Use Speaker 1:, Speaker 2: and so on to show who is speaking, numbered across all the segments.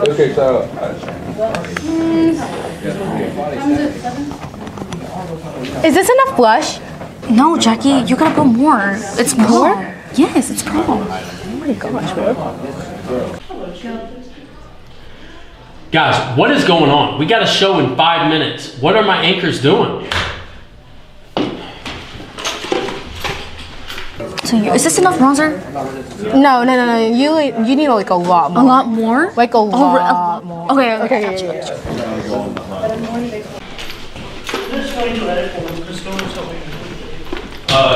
Speaker 1: Okay, so.
Speaker 2: Is this enough blush?
Speaker 3: No, Jackie, you gotta put more. It's
Speaker 2: More?
Speaker 3: prom. Yes, it's prom.
Speaker 2: Oh my gosh, bro.
Speaker 4: Guys, what is going on? We got a show in 5 minutes. What are my anchors doing?
Speaker 3: So is this enough bronzer?
Speaker 2: No. You need like a lot more.
Speaker 3: A lot more?
Speaker 2: Like a lot more.
Speaker 3: Okay, I got you.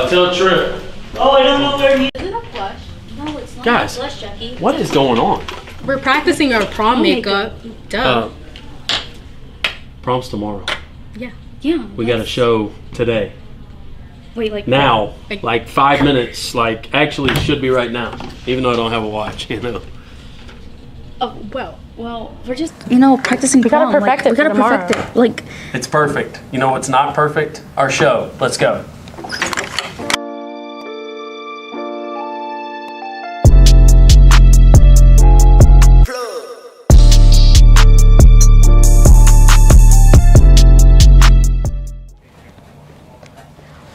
Speaker 4: Tell Trip.
Speaker 5: Oh, I don't know where he.
Speaker 3: Is it enough blush? No, it's not
Speaker 4: Guys,
Speaker 3: blush, Jackie.
Speaker 4: what is going on?
Speaker 2: We're practicing our prom makeup. Duh.
Speaker 4: Prom's tomorrow.
Speaker 3: Yeah.
Speaker 4: We got a show today.
Speaker 3: Wait, like
Speaker 4: Now, like 5 minutes, like actually should be right now, even though I don't have a watch, you know.
Speaker 3: Oh well, we're just practicing.
Speaker 2: We gotta
Speaker 3: prom.
Speaker 2: perfect it
Speaker 3: We gotta
Speaker 2: for tomorrow.
Speaker 3: perfect it. Like
Speaker 4: It's perfect. You know what's not perfect? Our show. Let's go.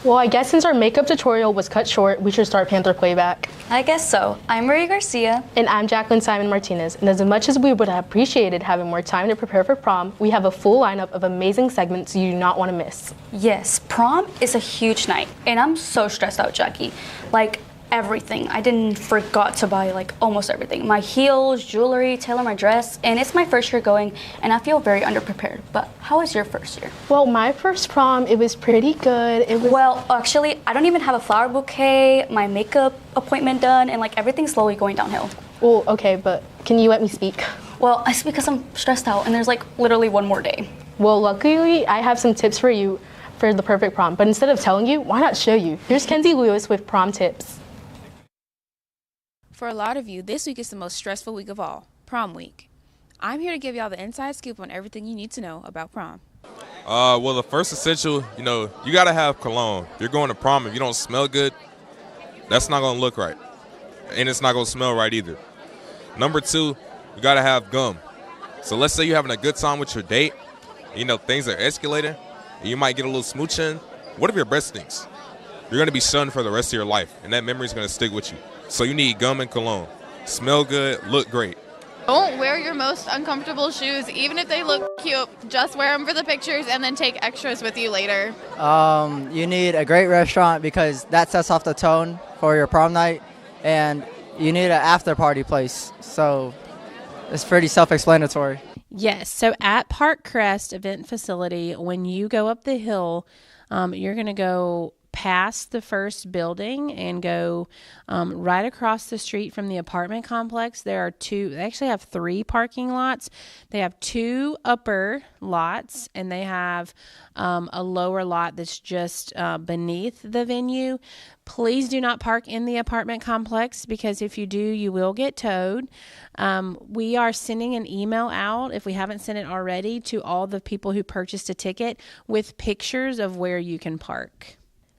Speaker 2: Well, I guess since our makeup tutorial was cut short, we should start Panther Playback.
Speaker 6: I guess so. I'm Maria Garcia.
Speaker 2: And I'm Jacqueline Simon Martinez. And as much as we would have appreciated having more time to prepare for prom, we have a full lineup of amazing segments you do not want to miss.
Speaker 6: Yes, prom is a huge night, and I'm so stressed out, Jackie. Like, everything. I didn't forgot to buy like almost everything. My heels, jewelry, tailor my dress, and it's my first year going, and I feel very underprepared. But how was your first year?
Speaker 2: Well, my first prom, it was pretty good.
Speaker 6: Well, actually, I don't even have a flower bouquet, my makeup appointment done, and like everything's slowly going downhill.
Speaker 2: Well, okay, but can you let me speak?
Speaker 6: Well, it's because I'm stressed out, and there's like literally one more day.
Speaker 2: Well, luckily, I have some tips for you for the perfect prom. But instead of telling you, why not show you? Here's Kenzie Lewis with prom tips.
Speaker 7: For a lot of you, this week is the most stressful week of all, prom week. I'm here to give y'all the inside scoop on everything you need to know about prom.
Speaker 1: Well, the first essential, you got to have cologne. If you're going to prom, if you don't smell good, that's not going to look right. And it's not going to smell right either. Number two, you got to have gum. So let's say you're having a good time with your date, things are escalating, and you might get a little smooching. What if your breath stinks? You're going to be shunned for the rest of your life, and that memory is going to stick with you. So you need gum and cologne. Smell good, look great.
Speaker 8: Don't wear your most uncomfortable shoes, even if they look cute. Just wear them for the pictures and then take extras with you later.
Speaker 9: You need a great restaurant because that sets off the tone for your prom night, and you need an after party place. So it's pretty self-explanatory.
Speaker 7: Yes, so at Park Crest Event Facility, when you go up the hill, you're going to go past the first building and go right across the street from the apartment complex. They actually have 3 parking lots. They have 2 upper lots, and they have a lower lot that's just beneath the venue. Please do not park in the apartment complex, because if you do, you will get towed. We are sending an email out, if we haven't sent it already, to all the people who purchased a ticket with pictures of where you can park.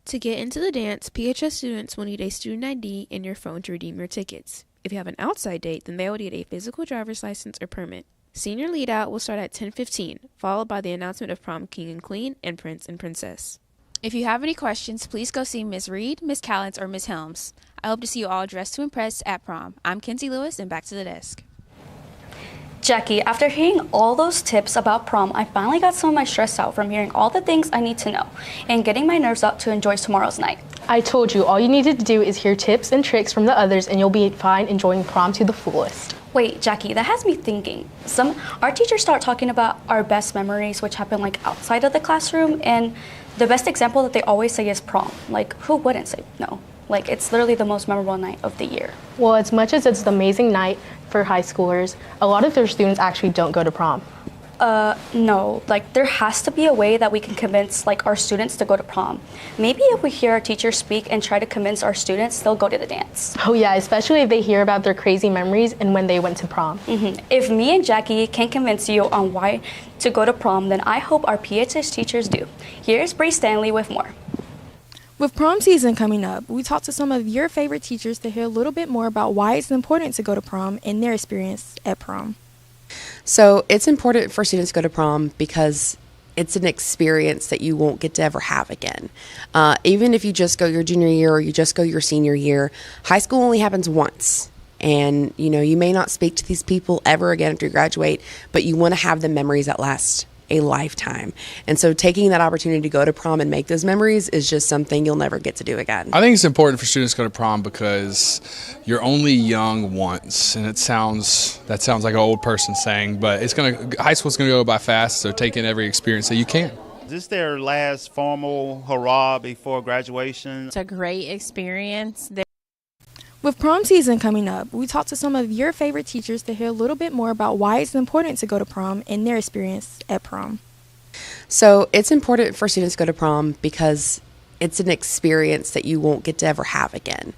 Speaker 10: To get into the dance, PHS students will need a student ID and your phone to redeem your tickets. If you have an outside date, then they will need a physical driver's license or permit. Senior lead out will start at 10:15, followed by the announcement of prom king and queen and prince and princess.
Speaker 7: If you have any questions, please go see Ms. Reed, Ms. Callens, or Ms. Helms. I hope to see you all dressed to impress at prom. I'm Kenzie Lewis, and back to the desk.
Speaker 6: Jackie, after hearing all those tips about prom, I finally got some of my stress out from hearing all the things I need to know and getting my nerves up to enjoy tomorrow's night.
Speaker 2: I told you, all you needed to do is hear tips and tricks from the others, and you'll be fine enjoying prom to the fullest.
Speaker 6: Wait, Jackie, that has me thinking. Our teachers start talking about our best memories, which happen like outside of the classroom, and the best example that they always say is prom. Like, who wouldn't say no? Like, it's literally the most memorable night of the year.
Speaker 2: Well, as much as it's an amazing night for high schoolers, a lot of their students actually don't go to prom.
Speaker 6: No, like there has to be a way that we can convince like our students to go to prom. Maybe if we hear our teachers speak and try to convince our students, they'll go to the dance.
Speaker 2: Oh yeah, especially if they hear about their crazy memories and when they went to prom.
Speaker 6: If me and Jackie can convince you on why to go to prom, then I hope our PHS teachers do. Here's Bree Stanley with more.
Speaker 11: With prom season coming up, we talked to some of your favorite teachers to hear a little bit more about why it's important to go to prom and their experience at prom.
Speaker 5: So it's important for students to go to prom because it's an experience that you won't get to ever have again. Even if you just go your junior year or you just go your senior year, high school only happens once. And, you may not speak to these people ever again after you graduate, but you want to have the memories that last a lifetime. And so taking that opportunity to go to prom and make those memories is just something you'll never get to do again.
Speaker 12: I think it's important for students to go to prom because you're only young once, and that sounds like an old person saying, but high school's going to go by fast, so take in every experience that you can.
Speaker 13: Is this their last formal hurrah before graduation?
Speaker 7: It's a great experience.
Speaker 11: With prom season coming up, we talked to some of your favorite teachers to hear a little bit more about why it's important to go to prom and their experience at prom.
Speaker 5: So it's important for students to go to prom because it's an experience that you won't get to ever have again.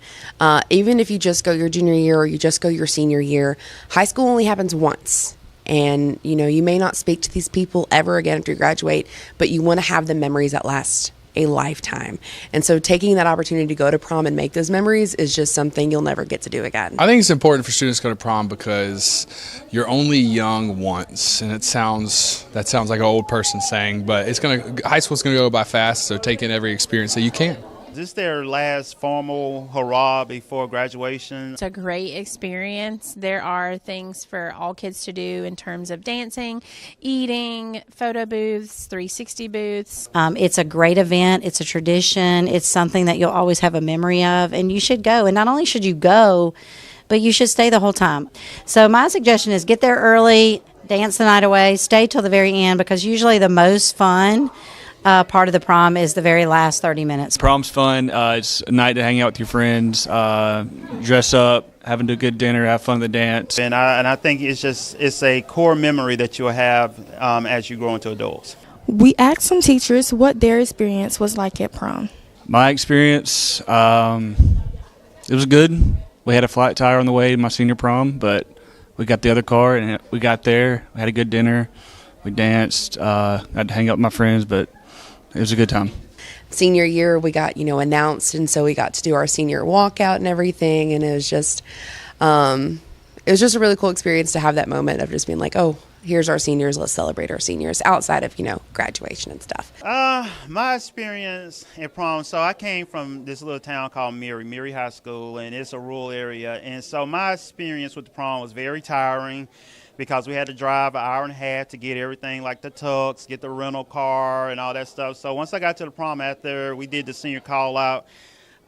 Speaker 5: Even if you just go your junior year or you just go your senior year, high school only happens once. And, you may not speak to these people ever again after you graduate, but you want to have the memories that last a lifetime. And so taking that opportunity to go to prom and make those memories is just something you'll never get to do again.
Speaker 12: I think it's important for students to go to prom because you're only young once, and that sounds like an old person saying, but high school's going to go by fast, so take in every experience that you can.
Speaker 13: Is this their last formal hurrah before graduation?
Speaker 7: It's a great experience. There are things for all kids to do in terms of dancing, eating, photo booths, 360 booths.
Speaker 14: It's a great event. It's a tradition. It's something that you'll always have a memory of, and you should go. And not only should you go, but you should stay the whole time. So my suggestion is get there early, dance the night away, stay till the very end, because usually the most fun part of the prom is the very last 30 minutes.
Speaker 15: Prom's fun. It's a night to hang out with your friends, dress up, have a good dinner, have fun at the dance.
Speaker 13: And I think it's a core memory that you'll have as you grow into adults.
Speaker 11: We asked some teachers what their experience was like at prom.
Speaker 15: My experience, it was good. We had a flat tire on the way to my senior prom, but we got the other car and we got there. We had a good dinner. We danced. Got to hang out with my friends, but it was a good time.
Speaker 5: Senior year, we got, announced, and so we got to do our senior walkout and everything, and it was just a really cool experience to have that moment of just being like, oh, here's our seniors, let's celebrate our seniors outside of, graduation and stuff.
Speaker 13: My experience at prom, so I came from this little town called Mary High School, and it's a rural area, and so my experience with the prom was very tiring, because we had to drive an hour and a half to get everything like the tux, get the rental car and all that stuff. So once I got to the prom after we did the senior call out,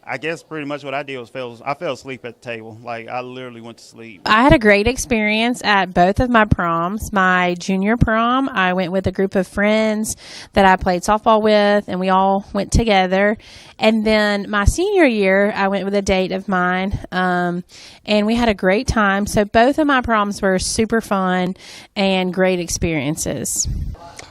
Speaker 13: I guess pretty much what I did was I fell asleep at the table. Like, I literally went to sleep.
Speaker 7: I had a great experience at both of my proms. My junior prom, I went with a group of friends that I played softball with, and we all went together. And then my senior year, I went with a date of mine, and we had a great time. So both of my proms were super fun and great experiences.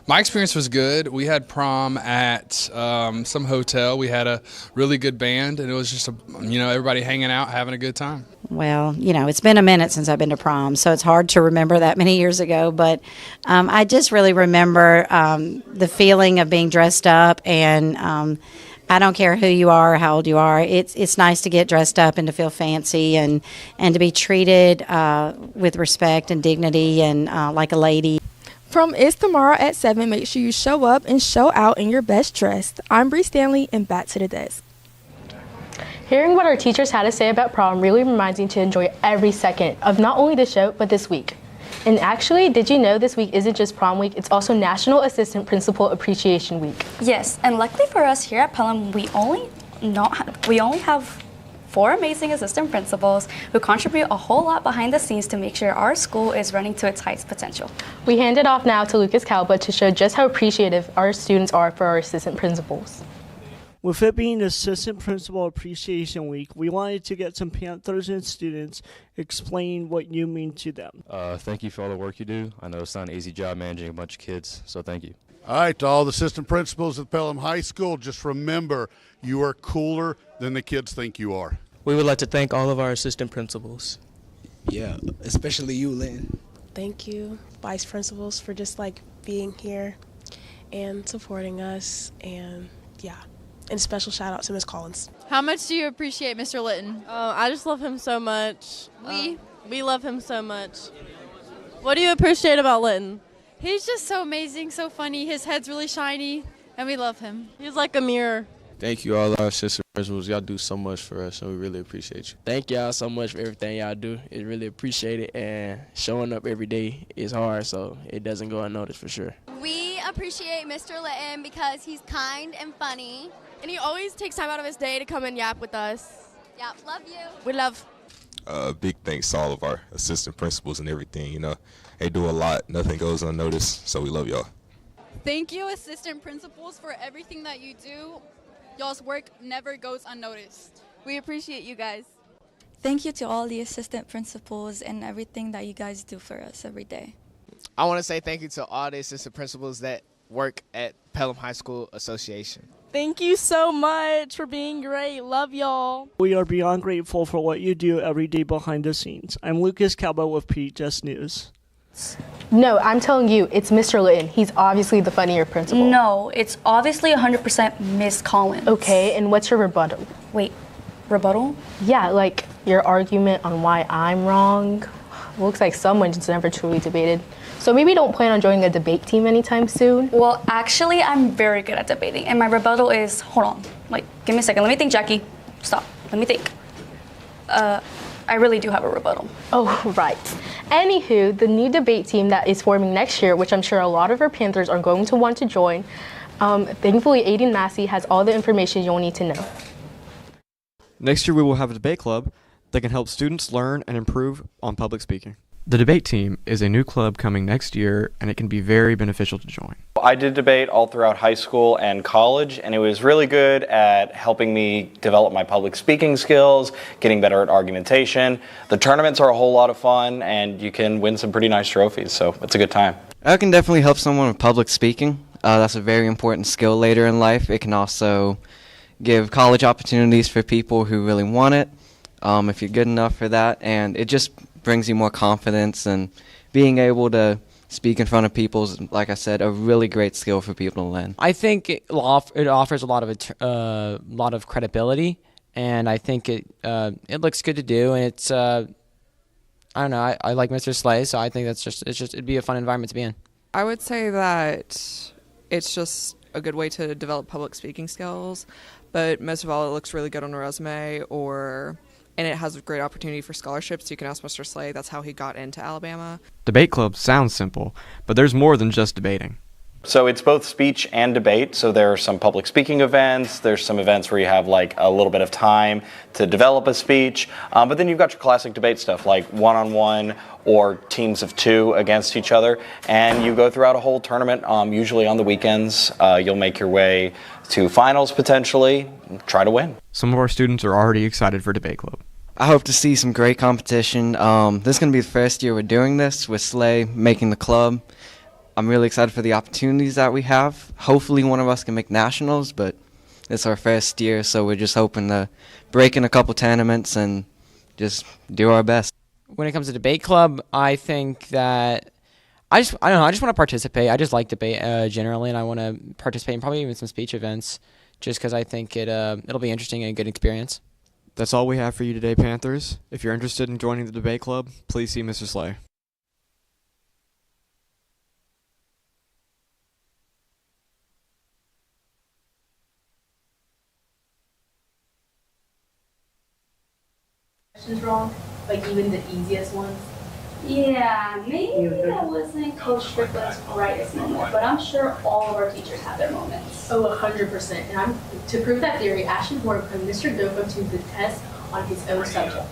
Speaker 12: My experience was good. We had prom at some hotel. We had a really good band, and it was just everybody hanging out, having a good time.
Speaker 14: Well, it's been a minute since I've been to prom, so it's hard to remember that many years ago. But I just really remember the feeling of being dressed up, and I don't care who you are or how old you are. It's nice to get dressed up and to feel fancy and to be treated with respect and dignity and like a lady.
Speaker 11: Prom is tomorrow at 7. Make sure you show up and show out in your best dress. I'm Bree Stanley, and back to the desk.
Speaker 2: Hearing what our teachers had to say about prom really reminds me to enjoy every second of not only the show, but this week. And actually, did you know this week isn't just prom week, it's also National Assistant Principal Appreciation Week.
Speaker 6: Yes, and luckily for us here at Pelham, we only have 4 amazing assistant principals who contribute a whole lot behind the scenes to make sure our school is running to its highest potential.
Speaker 2: We hand it off now to Lucas Calba to show just how appreciative our students are for our assistant principals.
Speaker 16: With it being Assistant Principal Appreciation Week, we wanted to get some Panthers and students explain what you mean to them.
Speaker 17: Thank you for all the work you do. I know it's not an easy job managing a bunch of kids, so thank you.
Speaker 18: All right, to all the assistant principals at Pelham High School, just remember, you are cooler than the kids think you are.
Speaker 19: We would like to thank all of our assistant principals.
Speaker 20: Yeah, especially you, Lynn.
Speaker 21: Thank you, vice principals, for just being here and supporting us, and and special shout out to Ms. Collins.
Speaker 8: How much do you appreciate Mr. Litton?
Speaker 22: I just love him so much. We love him so much.
Speaker 3: What do you appreciate about Linton?
Speaker 22: He's just so amazing, so funny. His head's really shiny, and we love him.
Speaker 3: He's like a mirror.
Speaker 19: Thank you, all our assistant principals. Y'all do so much for us, and we really appreciate you.
Speaker 23: Thank y'all so much for everything y'all do. It's really appreciated, and showing up every day is hard, so it doesn't go unnoticed for sure.
Speaker 24: We appreciate Mr. Litton because he's kind and funny.
Speaker 22: And he always takes time out of his day to come and yap with us.
Speaker 24: Yep, love you.
Speaker 22: We love.
Speaker 1: Big thanks to all of our assistant principals and everything. You know, they do a lot. Nothing goes unnoticed, so we love y'all.
Speaker 25: Thank you, assistant principals, for everything that you do. Y'all's work never goes unnoticed. We appreciate you guys.
Speaker 26: Thank you to all the assistant principals and everything that you guys do for us every day.
Speaker 27: I want to say thank you to all the assistant principals that work at Pelham High School Association.
Speaker 3: Thank you so much for being great. Love y'all.
Speaker 16: We are beyond grateful for what you do every day behind the scenes. I'm Lucas Calbo with PHS News.
Speaker 2: No, I'm telling you, it's Mr. Litton. He's obviously the funnier principal.
Speaker 6: No, it's obviously 100% Miss Collins.
Speaker 2: Okay, and what's your rebuttal?
Speaker 6: Wait, rebuttal?
Speaker 2: Yeah, like your argument on why I'm wrong. Looks like someone just never truly debated. So maybe don't plan on joining a debate team anytime soon?
Speaker 6: Well, actually, I'm very good at debating, and my rebuttal is, hold on, like, give me a second. Let me think, Jackie. Stop. Let me think. I really do have a rebuttal.
Speaker 2: Oh, right. Anywho, the new debate team that is forming next year, which I'm sure a lot of our Panthers are going to want to join, thankfully, Aiden Massey has all the information you'll need to know.
Speaker 28: Next year, we will have a debate club that can help students learn and improve on public speaking.
Speaker 29: The debate team is a new club coming next year, and it can be very beneficial to join.
Speaker 30: I did debate all throughout high school and college, and it was really good at helping me develop my public speaking skills, getting better at argumentation. The tournaments are a whole lot of fun, and you can win some pretty nice trophies, so it's a good time.
Speaker 31: It can definitely help someone with public speaking. That's a very important skill later in life. It can also give college opportunities for people who really want it, if you're good enough for that, and it just brings you more confidence, and being able to speak in front of people is, like I said, a really great skill for people to learn.
Speaker 32: I think it offers a lot of credibility, and I think it looks good to do, and it's I don't know, I like Mr. Slay, so I think it'd be a fun environment to be in.
Speaker 33: I would say that it's just a good way to develop public speaking skills, but most of all, it looks really good on a resume, and it has a great opportunity for scholarships. You can ask Mr. Slay. That's how he got into Alabama.
Speaker 29: Debate club sounds simple, but there's more than just debating.
Speaker 30: So it's both speech and debate. So there are some public speaking events. There's some events where you have like a little bit of time to develop a speech. But then you've got your classic debate stuff like one-on-one or teams of two against each other. And you go throughout a whole tournament, usually on the weekends. You'll make your way to finals potentially, try to win.
Speaker 29: Some of our students are already excited for debate club.
Speaker 31: I hope to see some great competition. This is going to be the first year we're doing this with Slay making the club. I'm really excited for the opportunities that we have. Hopefully one of us can make nationals, but it's our first year, so we're just hoping to break in a couple tournaments and just do our best.
Speaker 32: When it comes to debate club, I think that I don't know, I just want to participate. I just like debate generally, and I want to participate in probably even some speech events just because I think it'll be interesting and a good experience.
Speaker 28: That's all we have for you today, Panthers. If you're interested in joining the debate club, please see Mr. Slay.
Speaker 2: Wrong, like even the easiest ones.
Speaker 6: Yeah, maybe that wasn't Coach Strickland's brightest moment, but I'm sure all of our teachers have their moments.
Speaker 2: Oh, 100%. And to prove that theory, Ashton Moore put Mr. Doko to the test on his own subject.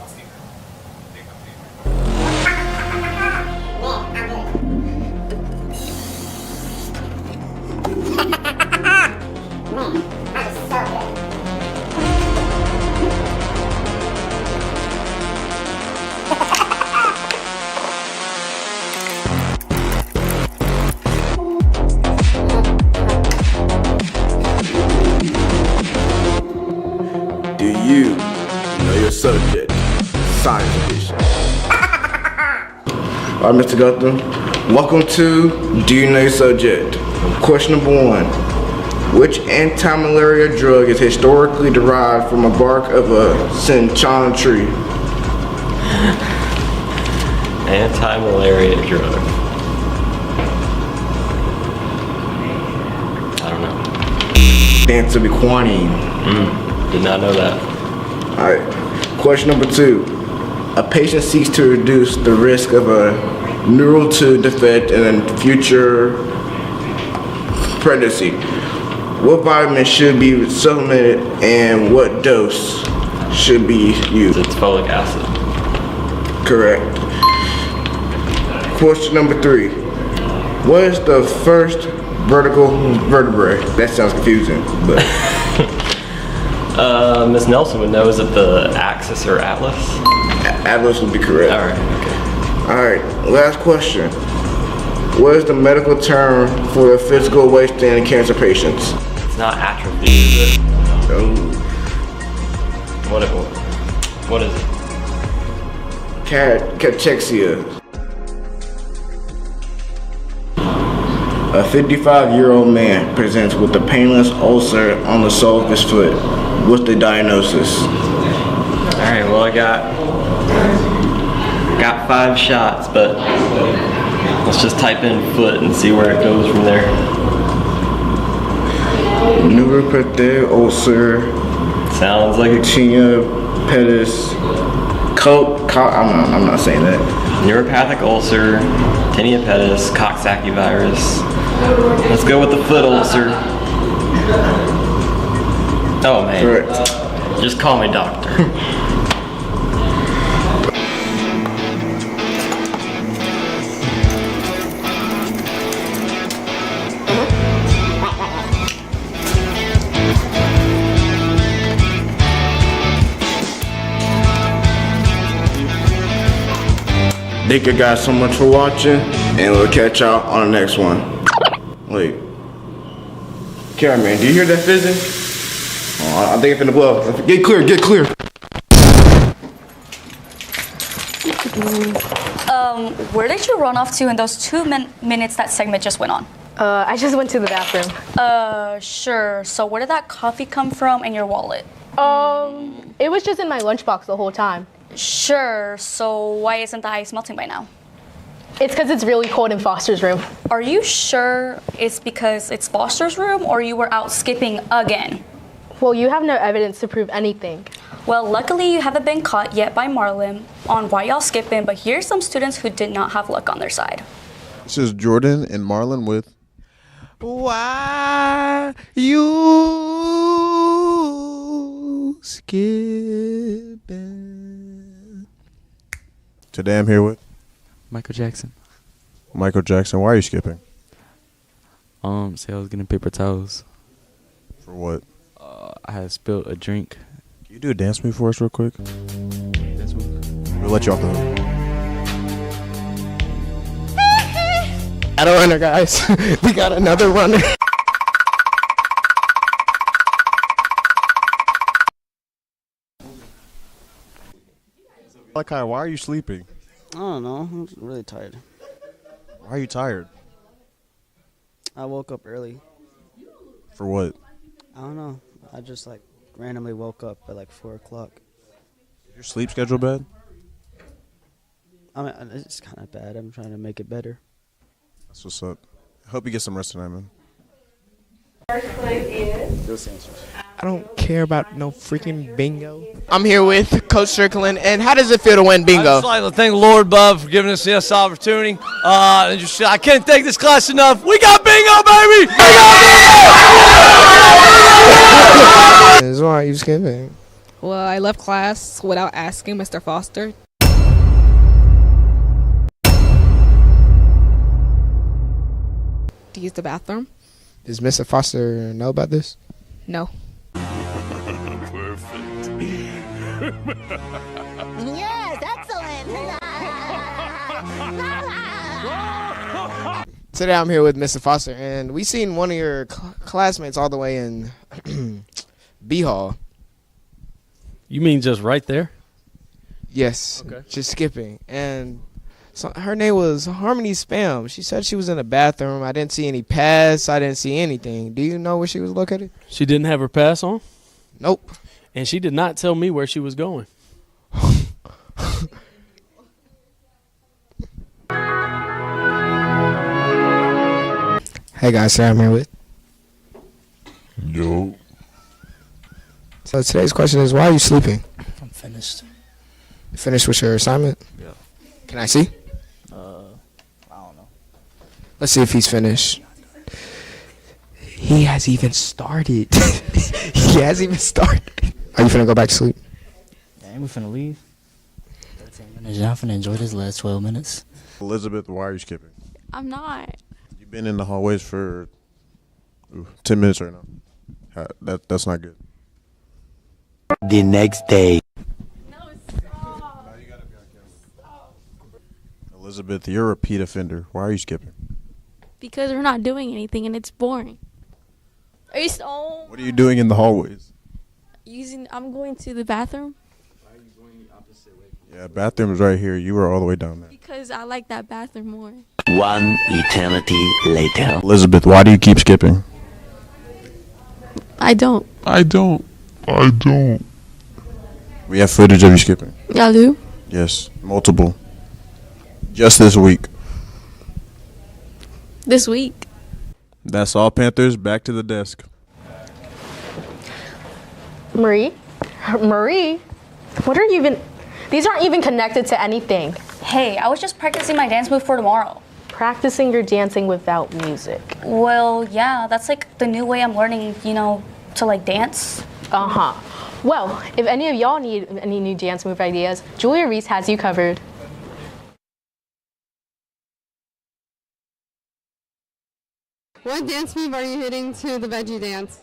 Speaker 34: Do you know your subject? Science edition. Alright, Mr. Guthrie, welcome to Do You Know Your Subject? Question number 1. Which anti-malaria drug is historically derived from a bark of a cinchona tree?
Speaker 4: Anti-malaria drug. I don't know.
Speaker 34: The answer would be quinine.
Speaker 4: Did not know that.
Speaker 34: Alright. Question number 2. A patient seeks to reduce the risk of a neural tube defect in a future pregnancy. What vitamin should be supplemented and what dose should be used?
Speaker 4: It's folic acid.
Speaker 34: Correct. Question number 3. What is the first vertical vertebrae? That sounds confusing, but
Speaker 4: Miss Nelson would know. Is it the axis or atlas?
Speaker 34: Atlas would be correct.
Speaker 4: Alright, okay.
Speaker 34: Alright, last question. What is the medical term for the physical wasting in cancer patients?
Speaker 4: It's not atrophy, is it?
Speaker 34: No.
Speaker 4: What is it?
Speaker 34: Cachexia. A 55-year-old man presents with a painless ulcer on the sole of his foot. What's the diagnosis?
Speaker 4: Alright, well I got 5 shots, but let's just type in foot and see where it goes from there.
Speaker 34: Neuropathic ulcer.
Speaker 4: Sounds like a
Speaker 34: tinea pedis. I'm not saying that.
Speaker 4: Neuropathic ulcer, tinea pedis, Coxsackie virus. Let's go with the foot ulcer. Oh man.
Speaker 34: Correct.
Speaker 4: Just call me doctor.
Speaker 34: Thank you guys so much for watching, and we'll catch y'all on the next one. Wait. Cameraman, do you hear that fizzing? Oh, I think it's finna blow. Get clear, get clear.
Speaker 6: Where did you run off to in those 2 minutes that segment just went on?
Speaker 2: I just went to the bathroom.
Speaker 6: Sure. So where did that coffee come from in your wallet?
Speaker 2: It was just in my lunchbox the whole time.
Speaker 6: Sure. So why isn't the ice melting by now?
Speaker 2: It's because it's really cold in Foster's room.
Speaker 6: Are you sure it's because it's Foster's room or you were out skipping again?
Speaker 2: Well, you have no evidence to prove anything.
Speaker 6: Well, luckily you haven't been caught yet by Marlon on why y'all skipping, but here's some students who did not have luck on their side.
Speaker 5: This is Jordan and Marlon with
Speaker 7: Why You Skipping?
Speaker 5: Today I'm here with
Speaker 29: Michael Jackson.
Speaker 5: Michael Jackson. Why are you skipping?
Speaker 29: Say I was getting paper towels.
Speaker 5: For what?
Speaker 29: I had spilled a drink.
Speaker 5: Can you do a dance move for us real quick?
Speaker 29: Dance move?
Speaker 5: We'll let you off the hook.
Speaker 7: Got a runner, guys. We got another runner.
Speaker 5: Malachi, why are you sleeping?
Speaker 9: I don't know. I'm really tired.
Speaker 5: Why are you tired?
Speaker 9: I woke up early.
Speaker 5: For what?
Speaker 9: I don't know. I just randomly woke up at 4 o'clock.
Speaker 5: Is your sleep schedule bad?
Speaker 9: I mean, it's kind of bad. I'm trying to make it better.
Speaker 5: That's what's up. I hope you get some rest tonight, man.
Speaker 9: First clue is...
Speaker 7: I don't care about no freaking bingo. I'm here with Coach Jacqueline, and how does it feel to win bingo?
Speaker 10: I'd just like to thank Lord above for giving us this opportunity. I can't thank this class enough. We got bingo, baby! We got bingo!
Speaker 7: Why are you skipping?
Speaker 11: Well, I left class without asking Mr. Foster. To use the bathroom.
Speaker 7: Does Mr. Foster know about this?
Speaker 11: No.
Speaker 7: Perfect.
Speaker 12: Yes, excellent.
Speaker 7: Today I'm here with Mr. Foster, and we seen one of your classmates all the way in B Hall.
Speaker 10: You mean just right there?
Speaker 7: Yes.
Speaker 10: Okay.
Speaker 7: Just skipping. And so her name was Harmony Spam. She said she was in the bathroom. I didn't see any pass. I didn't see anything. Do you know where she was located?
Speaker 10: She didn't have her pass on?
Speaker 7: Nope.
Speaker 10: And she did not tell me where she was going.
Speaker 7: Hey guys, today I'm here with.
Speaker 1: Yo.
Speaker 7: So today's question is, why are you sleeping?
Speaker 1: I'm finished.
Speaker 7: You finished with your assignment?
Speaker 1: Yeah.
Speaker 7: Can I see?
Speaker 1: I don't know.
Speaker 7: Let's see if he's finished. He has even started. He hasn't even started. Are you finna go back to sleep?
Speaker 1: Dang, we finna leave. 13 minutes. Yeah, I'm finna enjoy this last 12 minutes.
Speaker 5: Elizabeth, why are you skipping?
Speaker 11: I'm not.
Speaker 5: You've been in the hallways for 10 minutes right now. That's not good.
Speaker 1: The next day.
Speaker 5: Elizabeth, you're a repeat offender. Why are you skipping?
Speaker 11: Because we're not doing anything and it's boring. Are you so
Speaker 5: What are you doing in the hallways?
Speaker 11: I'm going to the bathroom
Speaker 5: Yeah, bathroom's right here. You were all the way down there.
Speaker 11: because I like that bathroom more.
Speaker 1: One eternity later.
Speaker 5: Elizabeth, why do you keep skipping?
Speaker 11: I don't.
Speaker 5: We have footage of you skipping.
Speaker 11: Y'all do?
Speaker 5: Yes, multiple. Just this week.
Speaker 11: This week.
Speaker 5: That's all, Panthers. Back to the desk.
Speaker 2: Marie, what are you even? These aren't even connected to anything.
Speaker 6: Hey, I was just practicing my dance move for tomorrow.
Speaker 2: Practicing your dancing without music.
Speaker 6: Well, yeah, that's like the new way I'm learning, to like dance.
Speaker 2: Uh-huh. Well, if any of y'all need any new dance move ideas, Julia Reese has you covered.
Speaker 8: What dance move are you hitting to the veggie dance?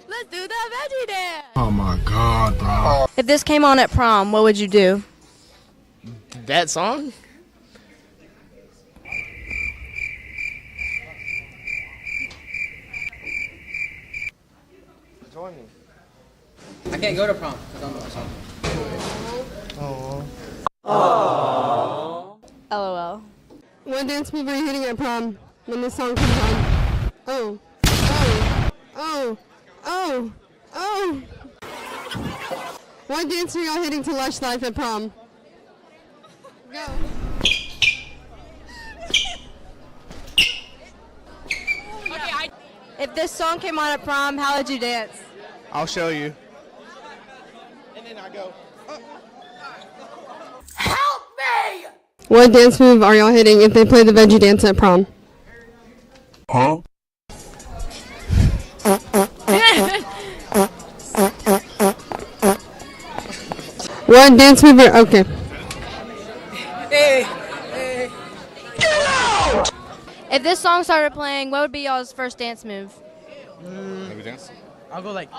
Speaker 11: Let's do the veggie dance.
Speaker 1: Oh my God, bro.
Speaker 11: If this came on at prom, what would you do?
Speaker 7: That song? Join me.
Speaker 32: I can't go to prom because I'm not song.
Speaker 11: LOL.
Speaker 8: What dance move are you hitting at prom when this song comes on? Oh. What dance are y'all hitting to Lush Life at prom? Go.
Speaker 11: If this song came on at prom, how would you dance?
Speaker 7: I'll show you.
Speaker 1: And then I go.
Speaker 8: What dance move are y'all hitting if they play the veggie dance at prom?
Speaker 1: Huh?
Speaker 8: What dance move are, okay.
Speaker 11: If this song started playing, what would be y'all's first dance move?
Speaker 1: Maybe dance?
Speaker 32: I'll go like.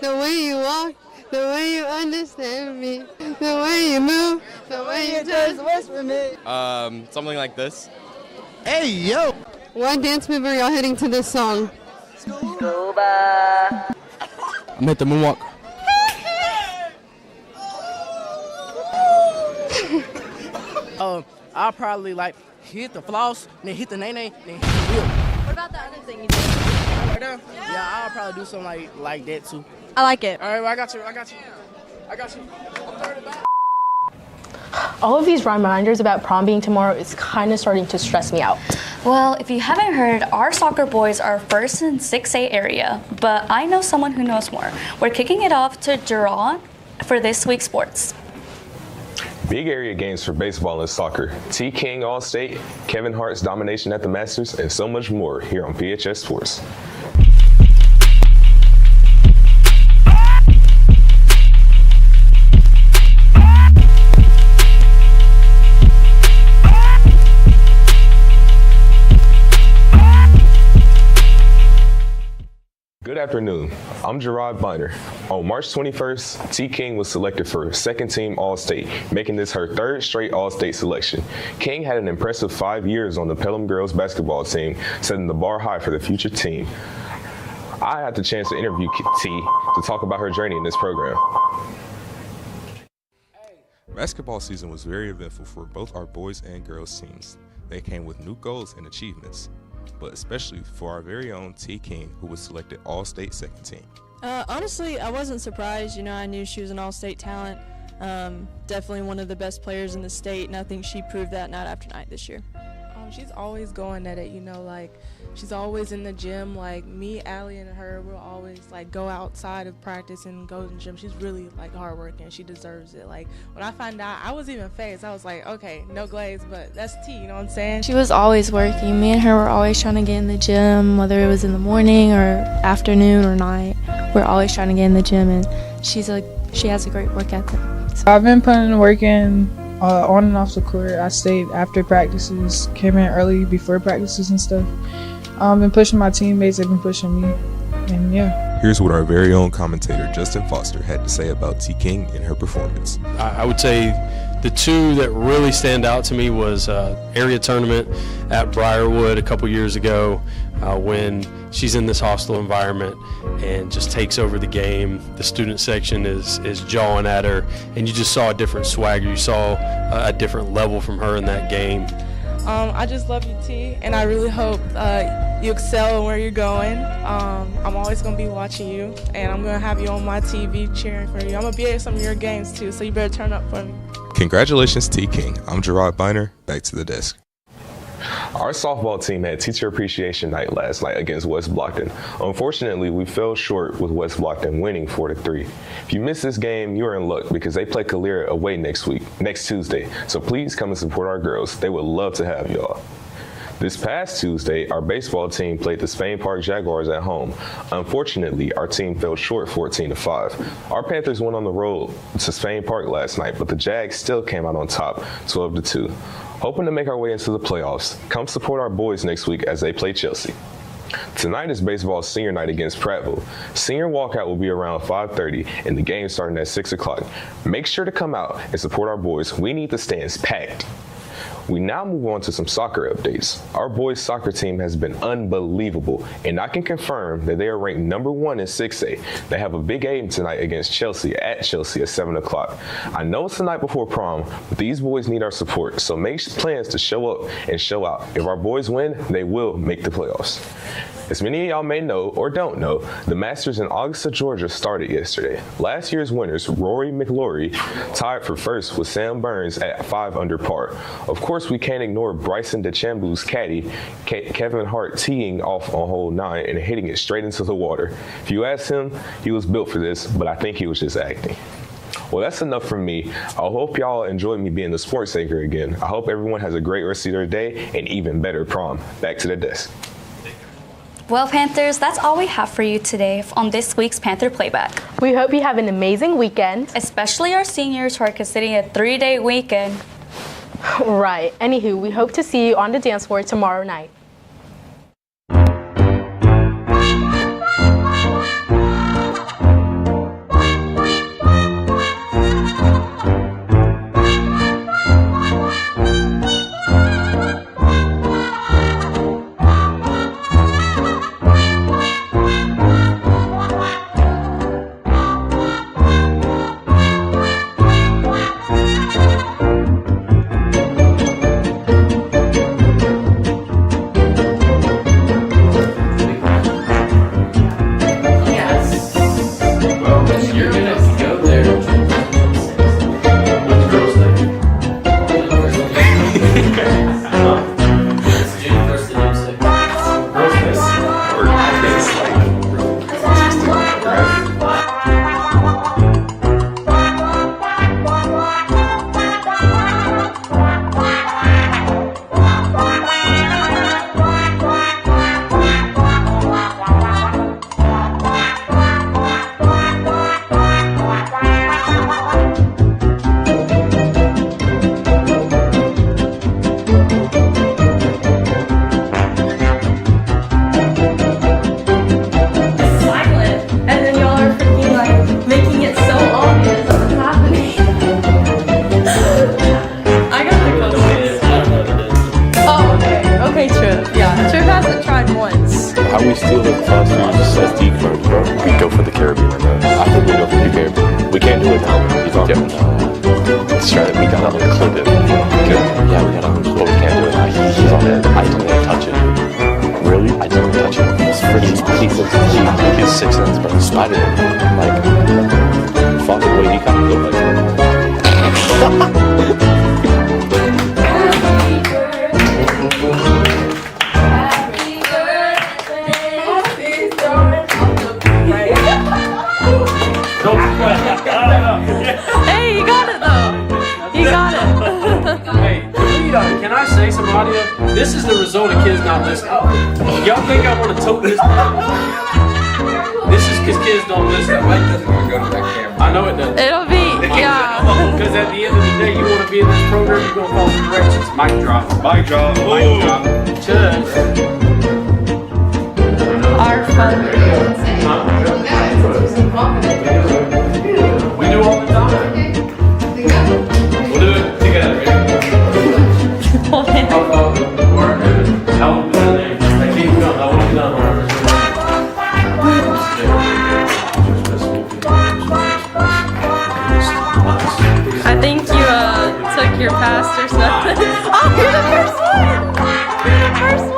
Speaker 8: The way you walk, the way you understand me, the way you move, the way you just whisper me.
Speaker 31: Something like this.
Speaker 1: Hey, yo!
Speaker 8: What dance move are y'all hitting to this song?
Speaker 1: I'm at the moonwalk.
Speaker 32: I'll probably like hit the floss, then hit the nay-nay, then hit the wheel.
Speaker 11: What about the other thing you did?
Speaker 32: Right there? Yeah, I'll probably do something like that too.
Speaker 11: I like it.
Speaker 32: All right, well, I got you. I'm 30 back.
Speaker 2: All of these reminders about prom being tomorrow is kind of starting to stress me out.
Speaker 6: Well, if you haven't heard, our soccer boys are first in 6A area, but I know someone who knows more. We're kicking it off to Duran for this week's sports.
Speaker 13: Big area games for baseball and soccer, T. King All-State, Kevin Hart's domination at the Masters, and so much more here on PHS Sports. Good afternoon, I'm Gerard Biner. On March 21st, T. King was selected for second team All-State, making this her third straight All-State selection. King had an impressive 5 years on the Pelham girls basketball team, setting the bar high for the future team. I had the chance to interview T to talk about her journey in this program.
Speaker 14: Basketball season was very eventful for both our boys and girls teams. They came with new goals and achievements, but especially for our very own T. King, who was selected All-State second team.
Speaker 15: Honestly, I wasn't surprised. I knew she was an all-state talent.
Speaker 3: Definitely one of the best players in the state, and I think she proved that night after night this year.
Speaker 15: She's always going at it, like she's always in the gym. Like me, Allie, and her, we'll always like go outside of practice and go to the gym. She's really like hardworking. She deserves it. Like when I found out, I was even phased. I was like, okay, no glaze, but that's tea. You know what I'm saying?
Speaker 11: She was always working. Me and her were always trying to get in the gym, whether it was in the morning or afternoon or night. We're always trying to get in the gym, and she has a great work ethic. So.
Speaker 16: I've been putting the work in. On and off the court. I stayed after practices, came in early before practices and stuff. Been pushing my teammates, they've been pushing me, and yeah.
Speaker 14: Here's what our very own commentator Justin Foster had to say about T. King and her performance.
Speaker 17: I would say the two that really stand out to me was area tournament at Briarwood a couple years ago when she's in this hostile environment and just takes over the game. The student section is jawing at her, and you just saw a different swagger. You saw a different level from her in that game.
Speaker 15: I just love you, T, and I really hope you excel in where you're going. I'm always going to be watching you, and I'm going to have you on my TV cheering for you. I'm going to be at some of your games, too, so you better turn up for me.
Speaker 14: Congratulations, T. King. I'm Gerard Biner. Back to the desk.
Speaker 13: Our softball team had Teacher Appreciation Night last night against West Blockton. Unfortunately, we fell short with West Blockton winning 4-3. If you missed this game, you're in luck because they play Calera away next Tuesday. So please come and support our girls. They would love to have y'all. This past Tuesday, our baseball team played the Spain Park Jaguars at home. Unfortunately, our team fell short 14-5. Our Panthers went on the road to Spain Park last night, but the Jags still came out on top 12-2. Hoping to make our way into the playoffs, come support our boys next week as they play Chelsea. Tonight is baseball senior night against Prattville. Senior walkout will be around 5:30 and the game starting at 6 o'clock. Make sure to come out and support our boys. We need the stands packed. We now move on to some soccer updates. Our boys soccer team has been unbelievable, and I can confirm that they are ranked number 1 in 6A. They have a big game tonight against Chelsea at 7 o'clock. I know it's the night before prom, but these boys need our support, so make plans to show up and show out. If our boys win, they will make the playoffs. As many of y'all may know or don't know, the Masters in Augusta, Georgia started yesterday. Last year's winners, Rory McIlroy, tied for first with Sam Burns at 5 under par. Of course, we can't ignore Bryson DeChambeau's caddy, Kevin Hart, teeing off on hole 9 and hitting it straight into the water. If you ask him, he was built for this, but I think he was just acting. Well, that's enough from me. I hope y'all enjoyed me being the sports anchor again. I hope everyone has a great rest of their day and even better prom. Back to the desk.
Speaker 6: Well, Panthers, that's all we have for you today on this week's Panther Playback.
Speaker 2: We hope you have an amazing weekend.
Speaker 6: Especially our seniors who are considering a 3-day weekend.
Speaker 2: Right. Anywho, we hope to see you on the dance floor tomorrow night.
Speaker 18: How we steal the clusters as decode, bro? We go for the Caribbean, bro. I think we go for the Caribbean. We can't do it now. He's on let's try it. We gotta unclip it. Yeah, we gotta unclip it. But we can't do it now. He's on it. I didn't touch it. Really? I didn't touch it. It's pretty sensitive. He's 6 cents, bro. Spider-Man. Like, fuck the way he kind of looked like.
Speaker 17: audio. This is the result of kids not listening. Y'all think I want to tote this down? This is because kids don't listen. That mic doesn't want to go to that camera. I know it doesn't.
Speaker 11: It'll be, yeah.
Speaker 17: Because at the end of the day, you want to be in this program, you're going to follow the directions. Mic drop. Mic drop. Mic drop. Church.
Speaker 11: Our fun.
Speaker 17: We do all the time. We'll do it together.
Speaker 11: I think you took your past or something. Oh, you're the first one! You're the first one!